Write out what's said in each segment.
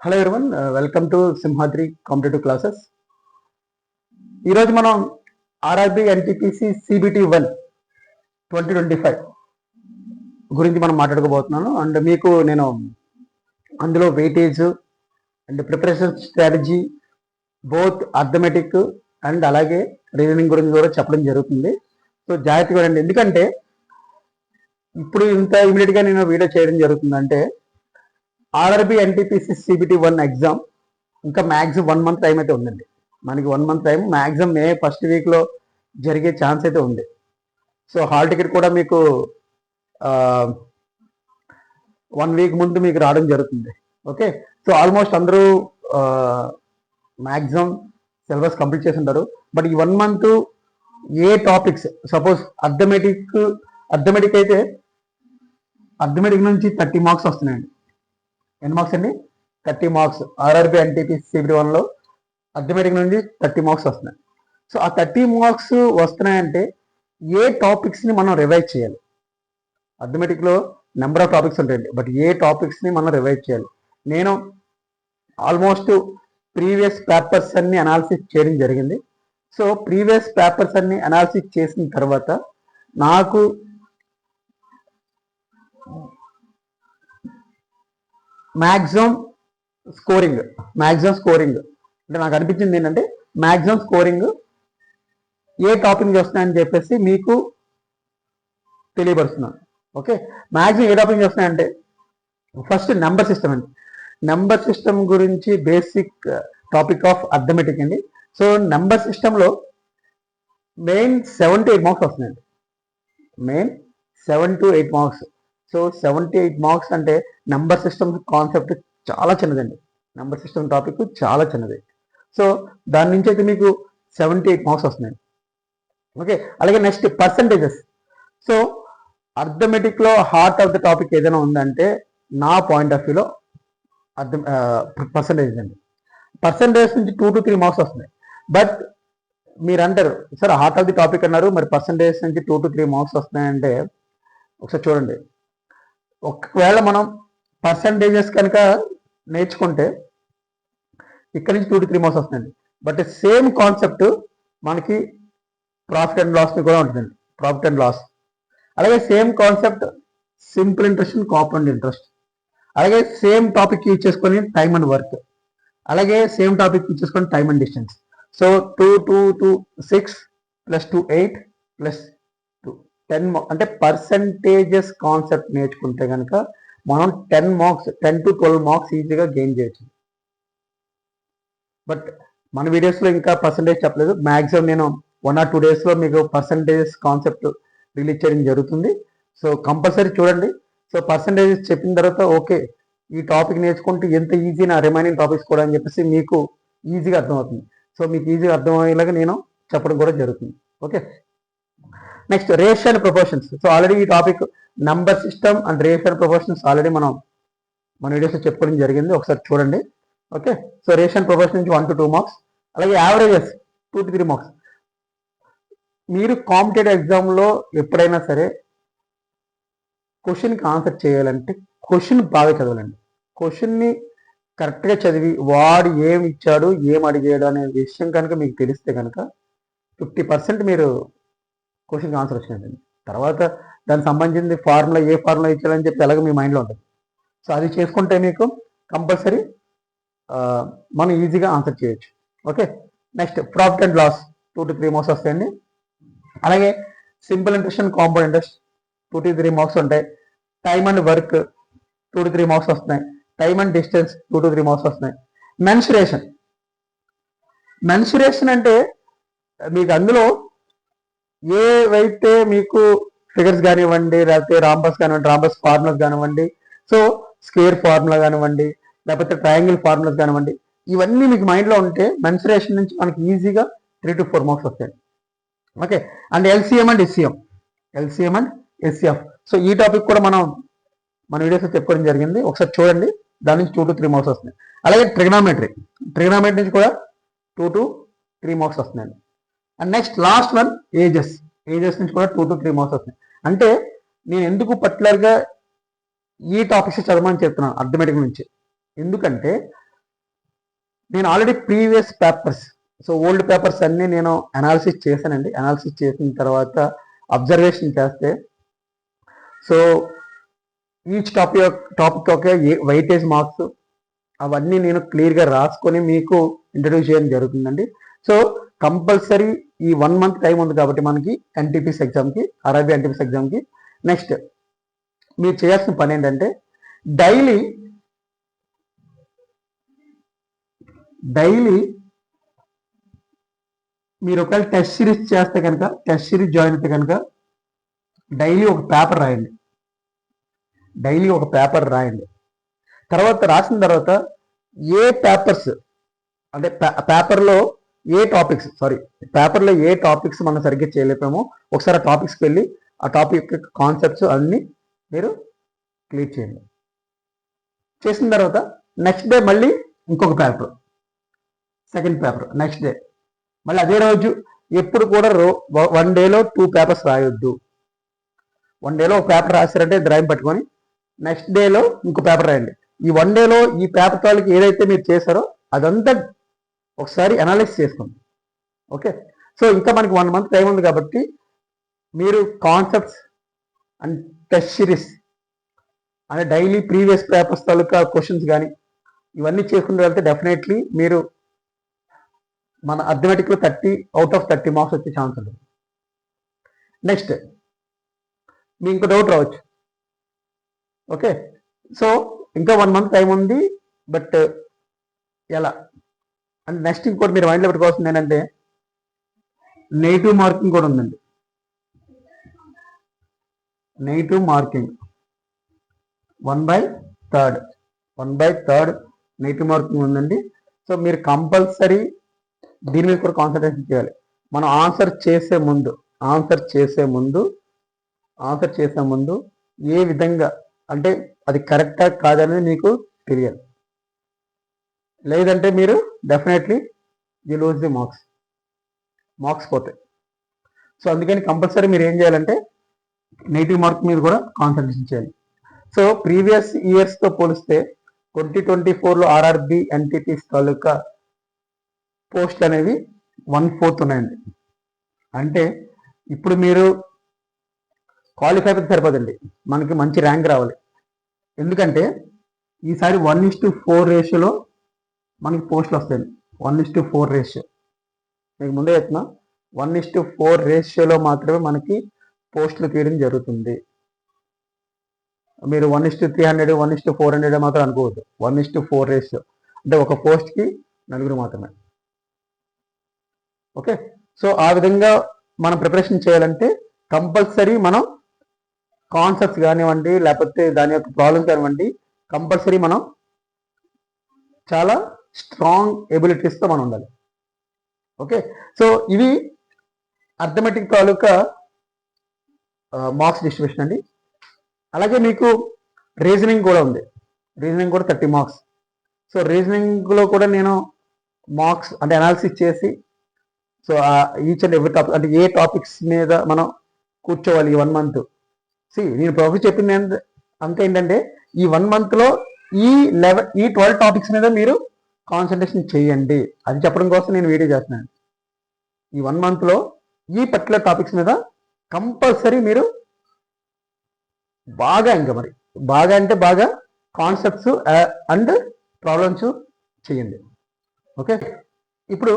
Hello everyone, welcome to Simhadri competitive classes. ఈరోజు మనం RRB NTPC CBT 1 2025 గురించి మనం మాట్లాడుకోబోతున్నాను. అండ్ మీకు నేను అందులో weightage and preparation strategy both arithmetic and అలాగే రీజనింగ్ గురించి కూడా చెప్పడం జరుగుతుంది. సో జాగ్రత్తగా రండి, ఎందుకంటే ఇప్పుడు ఇంత ఇమీడియట్గా నేను వీడియో చేయడం జరుగుతుందంటే ఆర్ఆర్బి ఎన్టీపీసీ సిబిటి 1 ఎగ్జామ్ ఇంకా మ్యాక్సిమం 1 మంత్ టైం అయితే ఉందండి. మనకి 1 month time, maximum May first వీక్లో జరిగే ఛాన్స్ అయితే ఉంది. సో హాల్ టికెట్ కూడా మీకు 1 వీక్ ముందు మీకు రావడం జరుగుతుంది. ఓకే, సో ఆల్మోస్ట్ అందరూ మ్యాక్సిమం సిలబస్ కంప్లీట్ చేసి ఉంటారు. బట్ ఈ 1 మంత్ ఏ టాపిక్స్, సపోజ్ అర్థమెటిక్ అయితే అర్థమెటిక్ నుంచి 30 మార్క్స్ వస్తున్నాయండి. ఎన్ని మార్క్స్ అండి? 30 మార్క్స్. ఆర్ఆర్బి ఎన్టీపీసీ సిబిటి 1లో అర్థమెటిక్ నుంచి 30 మార్క్స్ వస్తున్నాయి. సో ఆ 30 మార్క్స్ వస్తున్నాయంటే ఏ టాపిక్స్ని మనం రివైజ్ చేయాలి? అర్థమెటిక్లో నెంబర్ ఆఫ్ టాపిక్స్ ఉంటాయండి, బట్ ఏ టాపిక్స్ని మనం రివైజ్ చేయాలి? నేను ఆల్మోస్ట్ ప్రీవియస్ పేపర్స్ అన్ని అనాలిసిస్ చేయడం జరిగింది. సో ప్రీవియస్ పేపర్స్ అన్ని అనాలిసిస్ చేసిన తర్వాత నాకు మ్యాక్సిమం స్కోరింగ్ అంటే నాకు అనిపించింది ఏంటంటే మ్యాక్సిమం స్కోరింగ్ ఏ టాపిక్ నుంచి వస్తున్నాయని చెప్పేసి మీకు తెలియపరుస్తున్నాను. ఓకే, మ్యాక్సిమం ఏ టాపిక్ నుంచి వస్తున్నాయంటే ఫస్ట్ నెంబర్ సిస్టమ్ అండి. నెంబర్ సిస్టమ్ గురించి బేసిక్ టాపిక్ ఆఫ్ అర్థమెటిక్ అండి. సో నెంబర్ సిస్టంలో మెయిన్ 7 to 8 మార్క్స్ వస్తున్నాయండి. Main 7 to 8 marks. So 7 to 8 marks అంటే నెంబర్ సిస్టమ్ కాన్సెప్ట్ చాలా చిన్నదండి. నెంబర్ సిస్టమ్ టాపిక్ చాలా చిన్నది. సో దాని నుంచి అయితే మీకు 7 to 8 మార్క్స్ వస్తున్నాయి. ఓకే, అలాగే నెక్స్ట్ పర్సంటేజెస్. సో అర్థమెటిక్లో హార్ట్ ఆఫ్ ద టాపిక్ ఏదైనా ఉందంటే నా పాయింట్ ఆఫ్ వ్యూలో పర్సంటేజ్ అండి. పర్సంటేజ్ నుంచి 2 to 3 మార్క్స్ వస్తున్నాయి. బట్ మీరు అంటారు, sir heart of the topic అన్నారు, మరి పర్సంటేజ్ నుంచి 2 to 3 మార్క్స్ వస్తున్నాయంటే ఒకసారి చూడండి. ఒకవేళ మనం పర్సంటేజెస్ కనుక నేర్చుకుంటే ఇక్కడ నుంచి 2 to 3 మార్క్స్ వస్తుందండి. బట్ సేమ్ కాన్సెప్ట్ మనకి ప్రాఫిట్ అండ్ లాస్ కూడా ఉంటుందండి. ప్రాఫిట్ అండ్ లాస్, అలాగే same concept simple interest and compound interest, అలాగే సేమ్ టాపిక్ యూజ్ చేసుకొని టైమ్ అండ్ వర్క్, అలాగే సేమ్ టాపిక్ యూజ్ చేసుకొని time and distance. So 2 to 2 6 + 2 8 + 2 10 అంటే పర్సంటేజెస్ కాన్సెప్ట్ నేర్చుకుంటే కనుక మనం 10 మార్క్స్ 10 to 12 మార్క్స్ ఈజీగా గెయిన్ చేయొచ్చు. బట్ మన వీడియోస్లో ఇంకా పర్సంటేజ్ చెప్పలేదు. మ్యాక్సిమం నేను 1 or 2 డేస్లో మీకు పర్సంటేజెస్ కాన్సెప్ట్ రిలీజ్ చేయడం జరుగుతుంది. సో కంపల్సరీ చూడండి. సో పర్సంటేజెస్ చెప్పిన తర్వాత ఓకే, ఈ టాపిక్ నేర్చుకుంటే ఎంత ఈజీ నా రిమైనింగ్ టాపిక్స్ కూడా అని చెప్పేసి మీకు ఈజీగా అర్థమవుతుంది. సో మీకు ఈజీగా అర్థమయ్యేలాగా నేను చెప్పడం కూడా జరుగుతుంది. Okay, next ratio and proportions. So already ఈ topic number system and ratio and proportions already మనం మన వీడియోస్లో చెప్పుకోవడం జరిగింది, ఒకసారి చూడండి. Okay, so ratio and proportion నుంచి 1 to 2 మార్క్స్, అలాగే యావరేజెస్ 2 to 3 మార్క్స్. మీరు కాంపిటేటివ్ ఎగ్జామ్లో ఎప్పుడైనా సరే క్వశ్చన్కి ఆన్సర్ చేయాలంటే క్వశ్చన్ బాగా చదవాలండి. క్వశ్చన్ని కరెక్ట్గా చదివి వాడు ఏం ఇచ్చాడు, ఏం అడిగాడు అనే విషయం కనుక మీకు తెలిస్తే కనుక 50% మీరు క్వశ్చన్కి ఆన్సర్ వచ్చినట్టు. తర్వాత దానికి సంబంధించింది ఫార్ములా, ఏ ఫార్ములా ఇచ్చాడని చెప్పి ఎలాగో మీ మైండ్లో ఉంటుంది. సో అది చేసుకుంటే మీకు కంపల్సరీ మనం ఈజీగా ఆన్సర్ చేయొచ్చు. Okay, next profit and loss 2 to 3 marks వస్తాయండి. అలాగే simple interest and compound interest 2 to 3 marks ఉంటాయి. Time and work 2 to 3 marks వస్తున్నాయి. Time and distance 2 to 3 marks వస్తున్నాయి. మెన్సురేషన్ అంటే మీకు అందులో ఏవైతే మీకు ఫిగర్స్ కానివ్వండి, లేకపోతే రాంబస్ ఫార్ములాస్ కానివ్వండి, సో స్క్వేర్ ఫార్ములా కానివ్వండి, లేకపోతే ట్రయాంగిల్ ఫార్ములాస్ కానివ్వండి, ఇవన్నీ మీకు మైండ్లో ఉంటే మెన్సురేషన్ నుంచి మనకి ఈజీగా 3 to 4 మార్క్స్ వస్తాయి. Okay, and LCM and SCF. So ఈ టాపిక్ కూడా మనం మన వీడియోస్లో చెప్పుకోవడం జరిగింది, ఒకసారి చూడండి. దాని నుంచి 2 to 3 మార్క్స్ వస్తున్నాయి. అలాగే ట్రిగ్నామెట్రీ నుంచి కూడా 2 to 3 మార్క్స్ వస్తున్నాయండి. And next last one ages నుంచి కూడా 2 to 3 మార్క్స్ వస్తున్నాయి. అంటే నేను ఎందుకు పర్టికులర్గా ఈ టాపిక్స్ చదవమని చెప్తున్నాను అర్థమెటిక్ నుంచి, ఎందుకంటే నేను already previous papers, so old papers అన్నీ నేను అనాలిసిస్ చేశానండి. అనాలిసిస్ చేసిన తర్వాత అబ్జర్వేషన్ చేస్తే, సో ఈచ్ టాపిక్ యొక్క వెయిటేజ్ మార్క్స్ అవన్నీ నేను క్లియర్గా రాసుకొని మీకు ఇంట్రడ్యూస్ చేయడం జరుగుతుందండి. సో కంపల్సరీ ఈ 1 month టైం ఉంది కాబట్టి మనకి ఎన్టీపీసీ ఎగ్జామ్కి, ఆర్ఆర్బీ ఎన్టీపీసీ ఎగ్జామ్కి. నెక్స్ట్ మీరు చేయాల్సిన పని ఏంటంటే డైలీ మీరు ఒకవేళ టెస్ట్ సిరీస్ చేస్తే కనుక, టెస్ట్ సిరీస్ జాయిన్ అయితే కనుక డైలీ ఒక పేపర్ రాయండి. తర్వాత రాసిన తర్వాత ఏ పేపర్స్ అంటే పేపర్లో ఏ టాపిక్స్ మనం సరిగ్గా చేయలేపామో ఒకసారి ఆ టాపిక్స్కి వెళ్ళి ఆ టాపిక్ యొక్క కాన్సెప్ట్స్ అన్నీ మీరు క్లియర్ చేయండి. చేసిన తర్వాత నెక్స్ట్ డే మళ్ళీ ఇంకొక paper, second paper next day మళ్ళీ అదే రోజు. ఎప్పుడు కూడా 1 dayలో 2 పేపర్స్ రాయొద్దు. 1 dayలో ఒక పేపర్ రాశారంటే డ్రాయింగ్ పట్టుకొని నెక్స్ట్ డేలో ఇంకో పేపర్ రాయండి. ఈ 1 dayలో ఈ పేపర్ తాలూకు ఏదైతే మీరు చేశారో అదంతా ఒకసారి అనాలిసిస్ చేసుకోండి. ఓకే, సో ఇంకా మనకి 1 month టైం ఉంది కాబట్టి మీరు కాన్సెప్ట్స్ అండ్ టెస్ట్ సిరీస్ అంటే డైలీ ప్రీవియస్ పేపర్స్ తాలూకా క్వశ్చన్స్ కానీ ఇవన్నీ చేసుకుంటూ వెళ్తే డెఫినెట్లీ మీరు మన అథమెటిక్లో 30 out of 30 మార్క్స్ వచ్చే ఛాన్స్ ఉంటుంది. నెక్స్ట్ మీ ఇంకో డౌట్ రావచ్చు, ఓకే సో ఇంకా 1 month టైం ఉంది బట్ ఎలా అంటే నెక్స్ట్ ఇంకోటి మీరు మైండ్లో పెట్టుకోవాల్సింది ఏంటంటే నెగిటివ్ మార్కింగ్ కూడా ఉందండి. నెగిటివ్ మార్కింగ్ 1/3 నెగిటివ్ మార్కింగ్ ఉందండి. సో మీరు కంపల్సరీ దీని మీద కూడా కాన్సన్ట్రేషన్ చేయాలి. మనం ఆన్సర్ చేసే ముందు ఏ విధంగా అంటే అది కరెక్టా కాదనేది మీకు తెలియాలి. లేదంటే మీరు definitely you lose the marks పోతాయి. సో అందుకని కంపల్సరీ మీరు ఏం చేయాలంటే నెగిటివ్ మార్క్ మీద కూడా కాన్సన్ట్రేషన్ చేయాలి. సో ప్రీవియస్ ఇయర్స్తో పోలిస్తే 2024లో ఆర్ఆర్బీ ఎన్టీపీసీ తాలూకా పోస్టులు అనేవి 1/4 ఉన్నాయండి. అంటే ఇప్పుడు మీరు క్వాలిఫై అయితే సరిపోదండి, మనకి మంచి ర్యాంక్ రావాలి. ఎందుకంటే ఈసారి 1:4 రేషియోలో మనకి పోస్టులు వస్తాయండి. 1:4 రేషియో మీకు ముందే చెప్తున్నా, 1:4 రేషియోలో మాత్రమే మనకి పోస్టులు తీయడం జరుగుతుంది. మీరు 1:300 1:400 మాత్రం అనుకోవద్దు. 1:4 రేషియో అంటే ఒక పోస్ట్కి 4 మాత్రమే. ఓకే, సో ఆ విధంగా మనం ప్రిపరేషన్ చేయాలంటే కంపల్సరీ మనం కాన్సెప్ట్స్ కానివ్వండి లేకపోతే దాని యొక్క ప్రాబ్లమ్స్ కానివ్వండి కంపల్సరీ మనం చాలా స్ట్రాంగ్ ఎబిలిటీస్తో మనం ఉండాలి. ఓకే, సో ఇవి అర్థమెటిక్ తాలూకా మార్క్స్ డిస్ట్రిబ్యూషన్ అండి. అలాగే మీకు రీజనింగ్ కూడా ఉంది. రీజనింగ్ కూడా 30 మార్క్స్. సో రీజనింగ్లో కూడా నేను మార్క్స్ అంటే అనాలిసిస్ చేసి so each and every topic అంటే ఏ టాపిక్స్ మీద మనం కూర్చోవాలి ఈ 1 month. నేను ప్రొఫెసర్ చెప్పింది అంతే ఏంటంటే ఈ 1 monthలో ఈ 12 టాపిక్స్ మీద మీరు కాన్సన్ట్రేషన్ చేయండి అది చెప్పడం కోసం నేను వీడియో చేస్తున్నాను. ఈ 1 monthలో ఈ పర్టికులర్ టాపిక్స్ మీద కంపల్సరీ మీరు బాగా బాగా కాన్సెప్ట్స్ అండ్ ప్రాబ్లమ్స్ చేయండి. ఓకే, ఇప్పుడు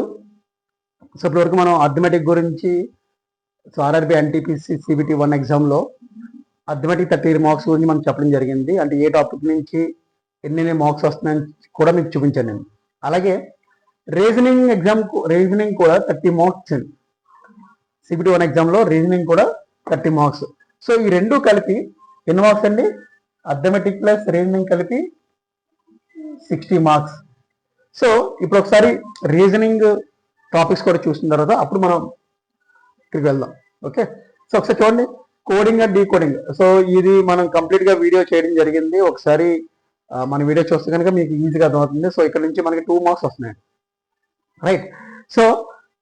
ఇప్పటివరకు మనం అర్థమెటిక్ గురించి సో ఆర్ఆర్బీ ఎన్టీపీసీ CBT 1 ఎగ్జామ్లో అర్థమెటిక్ 30 మార్క్స్ గురించి మనం చెప్పడం జరిగింది. అంటే ఏ టాపిక్ నుంచి ఎన్ని మార్క్స్ వస్తున్నాయని కూడా మీకు చూపించాను నేను. అలాగే రీజనింగ్ కూడా 30 మార్క్స్ అండి. CBT 1 ఎగ్జామ్లో రీజనింగ్ కూడా 30 మార్క్స్. సో ఈ రెండు కలిపి ఎన్ని మార్క్స్ అండి? అర్థమెటిక్ ప్లస్ రీజనింగ్ కలిపి 60 మార్క్స్. సో ఇప్పుడు ఒకసారి రీజనింగ్ టాపిక్స్ కూడా చూసిన తర్వాత అప్పుడు మనం ఇక్కడికి వెళ్దాం. ఓకే, సో ఒకసారి చూడండి కోడింగ్ అండ్ డీకోడింగ్. సో ఇది మనం కంప్లీట్గా వీడియో చేయడం జరిగింది. ఒకసారి మన వీడియో చూస్తే కనుక మీకు ఈజీగా అర్థమవుతుంది. సో ఇక్కడ నుంచి మనకి 2 మార్క్స్ వస్తున్నాయి, రైట్. సో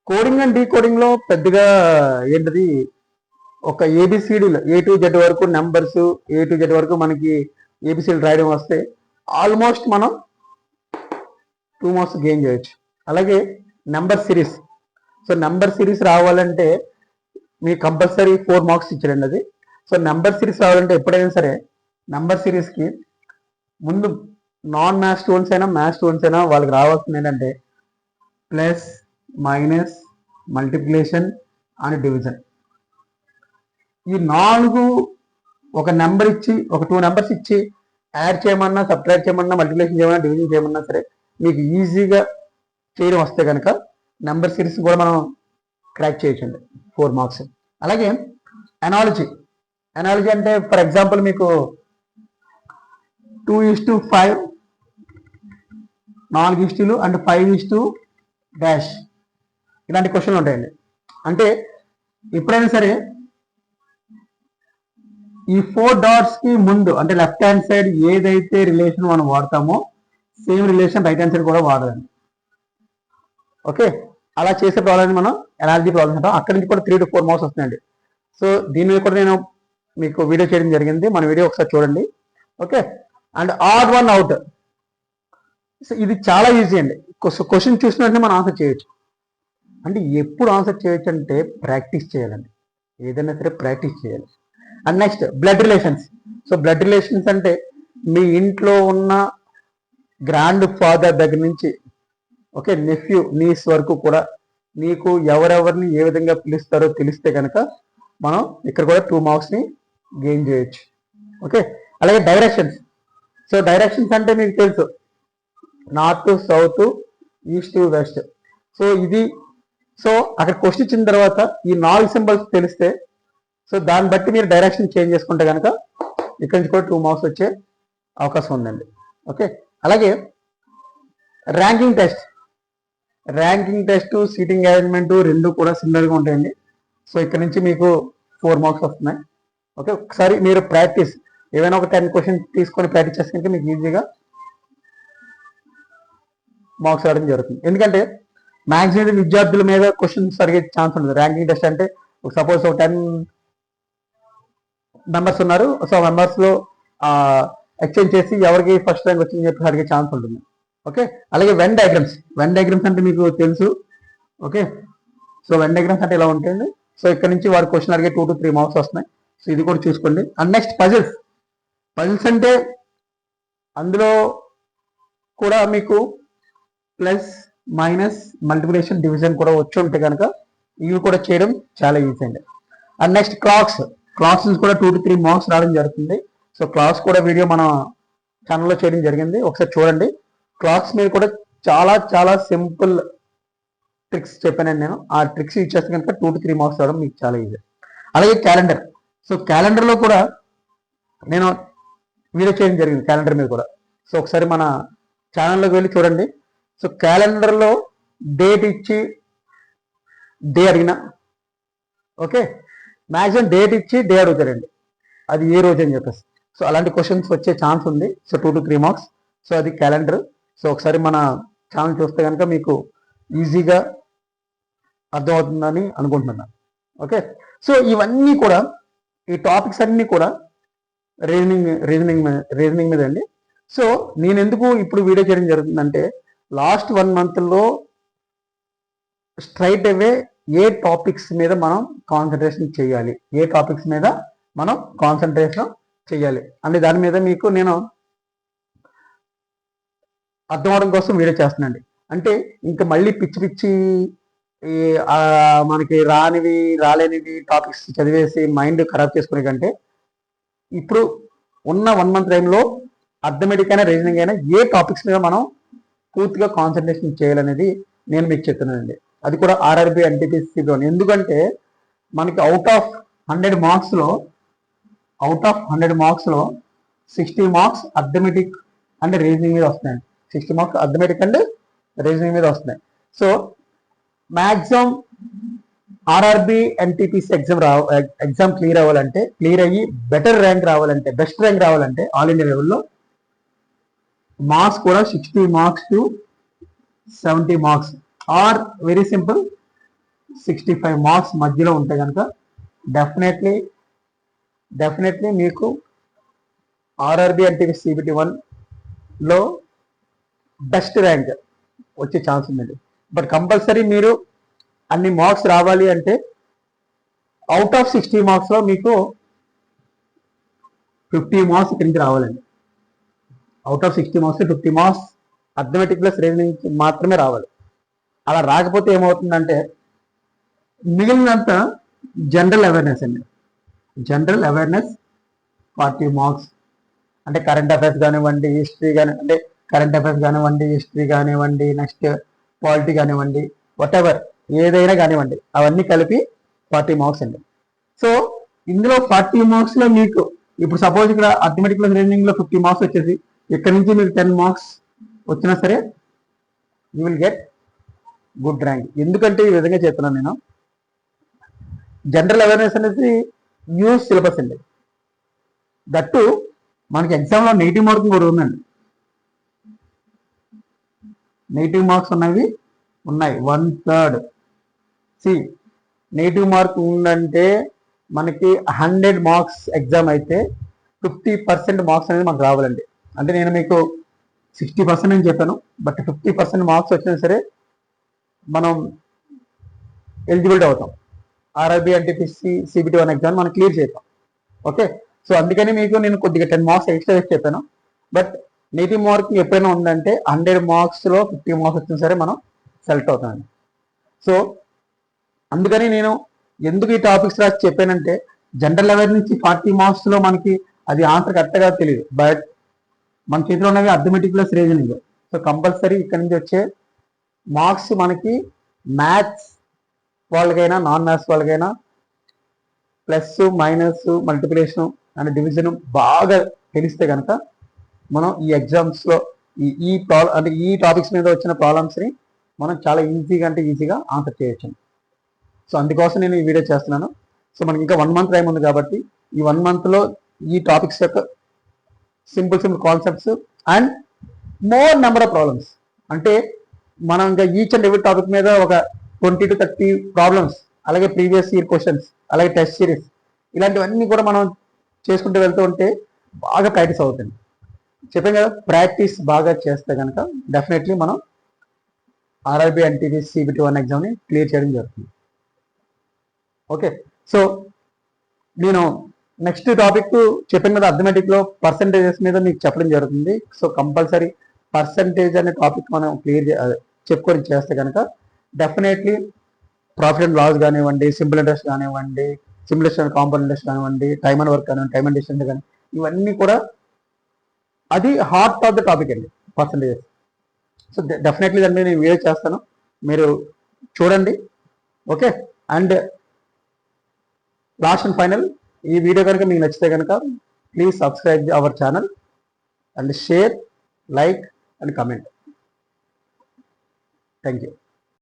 కోడింగ్ అండ్ డీకోడింగ్లో పెద్దగా ఏంటది ఒక ఏబిసిడీలు A to Z వరకు నెంబర్స్ A to Z వరకు మనకి ఏబిసిడీలు రాయడం వస్తే ఆల్మోస్ట్ మనం 2 మార్క్స్ గెయిన్ చేయొచ్చు. అలాగే number series. So number series రావాలంటే మీకు కంపల్సరీ 4 మార్క్స్ ఇచ్చారండి అది. సో నెంబర్ సిరీస్ రావాలంటే ఎప్పుడైనా సరే నెంబర్ సిరీస్కి ముందు నాన్ మ్యాథ్స్ స్టూడెంట్స్ అయినా మ్యాథ్స్ స్టూడెంట్స్ అయినా వాళ్ళకి రావాల్సింది ఏంటంటే plus, minus, multiplication and division. ఈ 4 ఒక నెంబర్ ఇచ్చి ఒక 2 నెంబర్స్ ఇచ్చి యాడ్ చేయమన్నా, సబ్ట్రాక్ట్ చేయమన్నా, మల్టిప్లికేషన్ చేయమన్నా, డివిజన్ చేయమన్నా సరే మీకు ఈజీగా చేయడం వస్తే కనుక నెంబర్ సిరీస్ కూడా మనం క్రాక్ చేయొచ్చండి 4 మార్క్స్. అలాగే అనాలజీ. అనాలజీ అంటే ఫర్ ఎగ్జాంపుల్ మీకు 2:5, 4 అండ్ 5 డాష్ ఇలాంటి క్వశ్చన్లు ఉంటాయండి. అంటే ఎప్పుడైనా సరే ఈ 4 డాట్స్ కి ముందు అంటే లెఫ్ట్ హ్యాండ్ సైడ్ ఏదైతే రిలేషన్ మనం వాడతామో same relation right hand side కూడా వాడాలండి. ఓకే, అలా చేసే ప్రాబ్లమ్ మనం అనాలజీ ప్రాబ్లమ్స్ అంటాం. అక్కడి నుంచి కూడా 3 to 4 మార్క్స్ వస్తున్నాయండి. సో దీని మీద కూడా నేను మీకు వీడియో చేయడం జరిగింది, మన వీడియో ఒకసారి చూడండి. Okay, and odd one out. So ఇది చాలా ఈజీ అండి. క్వశ్చన్ చూసిన వెంటనే మనం ఆన్సర్ చేయొచ్చు. అంటే ఎప్పుడు ఆన్సర్ చేయొచ్చు అంటే ప్రాక్టీస్ చేయాలండి. ఏదైనా సరే ప్రాక్టీస్ చేయాలి. And next blood relations. So blood relations అంటే మీ ఇంట్లో ఉన్న గ్రాండ్ ఫాదర్ దగ్గర నుంచి ఓకే నెఫ్యూ నీస్ వరకు కూడా నీకు ఎవరెవరిని ఏ విధంగా పిలుస్తారో తెలిస్తే కనుక మనం ఇక్కడ కూడా 2 మార్క్స్ని గెయిన్ చేయొచ్చు. ఓకే, అలాగే డైరెక్షన్స్. సో డైరెక్షన్స్ అంటే మీకు తెలుసు north, south, east, west. So ఇది సో అక్కడ క్వశ్చన్ ఇచ్చిన తర్వాత ఈ 4 సింబల్స్ తెలిస్తే సో దాన్ని బట్టి మీరు డైరెక్షన్ చేంజ్ చేసుకుంటే కనుక ఇక్కడి నుంచి కూడా 2 మార్క్స్ వచ్చే అవకాశం ఉందండి. ఓకే, అలాగే ranking test. Ranking test, seating arrangement రెండు కూడా సిమిలర్గా ఉంటాయండి. సో ఇక్కడ నుంచి మీకు 4 మార్క్స్ వస్తున్నాయి. ఓకే, ఒకసారి మీరు ప్రాక్టీస్ ఏవైనా ఒక 10 క్వశ్చన్స్ తీసుకొని ప్రాక్టీస్ చేస్తే కనుక మీకు ఈజీగా మార్క్స్ రావడం జరుగుతుంది. ఎందుకంటే మ్యాక్సిమం విద్యార్థుల మీద క్వశ్చన్స్ అడిగే ఛాన్స్ ఉంటుంది. ర్యాంకింగ్ టెస్ట్ అంటే సపోజ్ ఒక 10 మెంబర్స్ ఉన్నారు. సో మెంబర్స్లో ఎక్స్చేంజ్ చేసి ఎవరికి ఫస్ట్ ర్యాంక్ వచ్చిందని చెప్పి అడిగే ఛాన్స్ ఉంటుంది. ఓకే, అలాగే వెన్ డయాగ్రామ్స్. వెన్ డయాగ్రామ్స్ అంటే మీకు తెలుసు. ఓకే, సో వెన్ డయాగ్రామ్స్ అంటే ఇలా ఉంటుంది. సో ఇక్కడ నుంచి వాడు క్వశ్చన్ అడిగే 2 to 3 మార్క్స్ వస్తున్నాయి. సో ఇది కూడా చూసుకోండి. And next puzzles. పజిల్స్ అంటే అందులో కూడా మీకు ప్లస్, మైనస్, మల్టిప్లికేషన్, డివిజన్ కూడా వచ్చి ఉంటే కనుక ఇవి కూడా చేయడం చాలా ఈజీ అండి. And next clocks. క్లాక్స్ కూడా 2 to 3 మార్క్స్ రావడం జరుగుతుంది. సో క్లాక్స్ కూడా వీడియో మన ఛానల్లో చేయడం జరిగింది, ఒకసారి చూడండి. క్లాక్స్ మీద కూడా చాలా చాలా సింపుల్ ట్రిక్స్ చెప్పానండి నేను. ఆ ట్రిక్స్ యూజ్ చేస్తే కనుక 2 to 3 మార్క్స్ రావడం మీకు చాలా ఈజీ. అలాగే క్యాలెండర్. సో క్యాలెండర్లో కూడా నేను వీడియో చేయడం జరిగింది క్యాలెండర్ మీద కూడా. సో ఒకసారి మన ఛానల్లోకి వెళ్ళి చూడండి. సో క్యాలెండర్లో డేట్ ఇచ్చి డే అడిగిన ఓకే మ్యాక్సిమం డేట్ ఇచ్చి డే అడుగుతారండి, అది ఏ రోజు అని చెప్పేసి. సో అలాంటి క్వశ్చన్స్ వచ్చే ఛాన్స్ ఉంది. So 2 to 3 marks. సో అది క్యాలెండర్. సో ఒకసారి మన ఛానల్ చూస్తే కనుక మీకు ఈజీగా అర్థమవుతుందని అనుకుంటున్నాను. ఓకే, సో ఇవన్నీ కూడా ఈ టాపిక్స్ అన్నీ కూడా రీజనింగ్ మీద అండి. సో నేను ఎందుకు ఇప్పుడు వీడియో చేయడం జరుగుతుందంటే లాస్ట్ 1 monthలో స్ట్రైట్ అవే ఏ టాపిక్స్ మీద మనం కాన్సన్ట్రేషన్ చేయాలి, ఏ టాపిక్స్ మీద మనం కాన్సన్ట్రేషన్ చేయాలి అనే దాని మీద మీకు నేను అర్థం అవడం కోసం వీడియో చేస్తున్నాండి. అంటే ఇంకా మళ్ళీ పిచ్చి పిచ్చి మనకి రాలేనివి టాపిక్స్ చదివేసి మైండ్ ఖరాబ్ చేసుకునే కంటే ఇప్పుడు ఉన్న 1 month టైంలో అర్థమెటిక్ అయినా రీజనింగ్ అయినా ఏ టాపిక్స్ మీద మనం పూర్తిగా కాన్సన్ట్రేషన్ చేయాలనేది నేను మీకు చెప్తున్నానండి. అది కూడా ఆర్ఆర్బి ఎన్టీపీసీలో. ఎందుకంటే మనకి అవుట్ ఆఫ్ 100 మార్క్స్లో 60 మార్క్స్ అర్థమెటిక్ అండ్ రీజనింగ్ మీద వస్తున్నాయండి. 60 మార్క్స్ అర్థమెటిక్ అండ్ రీజనింగ్ మీద వస్తున్నాయి. So maximum RRB NTPC exam clear అవ్వాలంటే, క్లియర్ అయ్యి బెటర్ ర్యాంక్ రావాలంటే, బెస్ట్ ర్యాంక్ రావాలంటే ఆల్ ఇండియా లెవెల్లో మార్క్స్ కూడా 60 marks to 70 marks are very simple 65 marks మధ్యలో ఉంటే కనుక డెఫినెట్లీ మీకు ఆర్ఆర్బి ఎన్టీపీసీ CBT 1లో బెస్ట్ ర్యాంక్ వచ్చే ఛాన్స్ ఉందండి. బట్ కంపల్సరీ మీరు అన్ని మార్క్స్ రావాలి అంటే అవుట్ ఆఫ్ 60 మార్క్స్లో మీకు 50 మార్క్స్ కిందకి రావాలండి. Out of 60 marks 50 marks arithmetic plus reasoning మాత్రమే రావాలి. అలా రాకపోతే ఏమవుతుందంటే మిగిలినంత జనరల్ అవేర్నెస్ అండి. జనరల్ అవేర్నెస్ 40 మార్క్స్ అంటే కరెంట్ అఫైర్స్ కానివ్వండి, హిస్టరీ అంటే కరెంట్ అఫైర్స్ కానివ్వండి, హిస్టరీ కానివ్వండి, నెక్స్ట్ పాలిటీ కానివ్వండి, వాటెవర్ ఏదైనా కానివ్వండి, అవన్నీ కలిపి 40 మార్క్స్ అండి. సో ఇందులో 40 మార్క్స్లో మీకు ఇప్పుడు సపోజ్ ఇక్కడ అథమెటిక్ ప్లస్ రీజనింగ్లో 50 మార్క్స్ వచ్చేసి ఇక్కడ నుంచి మీకు 10 మార్క్స్ వచ్చినా సరే you will get good rank. ఎందుకంటే ఈ విధంగా చెప్తున్నాను నేను. జనరల్ అవేర్నెస్ అనేది న్యూస్ సిలబస్ అండి. దట్టు మనకి ఎగ్జామ్లో నెగిటివ్ మార్కింగ్ కూడా ఉందండి. నెగిటివ్ మార్క్స్ ఉన్నాయి 1/3. నెగిటివ్ మార్క్ ఉందంటే మనకి 100 మార్క్స్ ఎగ్జామ్ అయితే 50% మార్క్స్ అనేది మనకు రావాలండి. అంటే నేను మీకు 60% అని చెప్పాను, బట్ 50% మార్క్స్ వచ్చినా సరే మనం ఎలిజిబిలిటీ అవుతాం. ఆర్ఆర్బీ ఎన్టీపీసీ CBT 1 ఎగ్జామ్ మనం క్లియర్ చేద్దాం. ఓకే, సో అందుకని మీకు నేను కొద్దిగా 10 మార్క్స్ ఎక్స్ట్రా వేసి చెప్పాను. బట్ నెగిటివ్ మార్కింగ్ ఎప్పుడైనా ఉందంటే 100 మార్క్స్లో 50 మార్క్స్ వచ్చినా సరే మనం సెలెక్ట్ అవుతామండి. సో అందుకని నేను ఎందుకు ఈ టాపిక్స్ రాసి చెప్పానంటే జనరల్ అవేర్ నుంచి 40 మార్క్స్లో మనకి అది ఆన్సర్ కరెక్ట్గా తెలియదు, బట్ మన చేతిలో ఉన్నవి arithmetic plus reasoning. So compulsory ఇక్కడ నుంచి వచ్చే మార్క్స్ మనకి మ్యాథ్స్ వాళ్ళకైనా నాన్ మ్యాథ్స్ వాళ్ళకైనా plus minus multiplication and division బాగా తెలిస్తే కనుక మనం ఈ ఎగ్జామ్స్లో ఈ టాపిక్స్ మీద వచ్చిన ప్రాబ్లమ్స్ని మనం చాలా ఈజీగా ఆన్సర్ చేయొచ్చు. సో అందుకోసం నేను ఈ వీడియో చేస్తున్నాను. సో మనకి ఇంకా 1 మంత్ టైం ఉంది కాబట్టి ఈ 1 మంత్లో ఈ టాపిక్స్ యొక్క simple concepts and more number of problems, అంటే మనం ఇంకా ఈచ్ అండ్ ఎవ్రీ టాపిక్ మీద ఒక 20 to 30 ప్రాబ్లమ్స్, అలాగే ప్రీవియస్ ఇయర్ క్వశ్చన్స్, అలాగే టెస్ట్ సిరీస్, ఇలాంటివన్నీ కూడా మనం చేసుకుంటూ వెళ్తూ ఉంటే బాగా ప్రాక్టీస్ అవుతుంది. చెప్పాం కదా, ప్రాక్టీస్ బాగా చేస్తే కనుక డెఫినెట్లీ మనం ఆర్ఆర్బీ ఎన్టీపీసీ CBT 1 ఎగ్జామ్ని క్లియర్ చేయడం జరుగుతుంది. ఓకే, సో నేను నెక్స్ట్ టాపిక్ చెప్పాను కదా, అథమెటిక్లో పర్సంటేజెస్ మీద మీకు చెప్పడం జరుగుతుంది. సో కంపల్సరీ పర్సంటేజ్ అనే టాపిక్ మనం క్లియర్ చెప్పుకొని చేస్తే కనుక డెఫినెట్లీ ప్రాఫిట్ అండ్ లాస్ కానివ్వండి, సింపుల్ ఇంట్రెస్ట్ కానివ్వండి, సిమ్యులేషన్ అండ్ కాంపౌండ్ ఇంట్రెస్ట్ కానివ్వండి, టైమ్ అండ్ వర్క్ కానివ్వండి, టైమ్ అండ్ డిస్టెన్స్ కానీ, ఇవన్నీ కూడా అది హార్ట్ ఆఫ్ ద టాపిక్ అండి పర్సంటేజెస్. సో డెఫినెట్లీ దాన్ని నేను వీడియో చేస్తాను, మీరు చూడండి. Okay, and last and final, ఈ వీడియో కనుక మీకు నచ్చితే కనుక please subscribe our channel and share, like and comment. Thank you.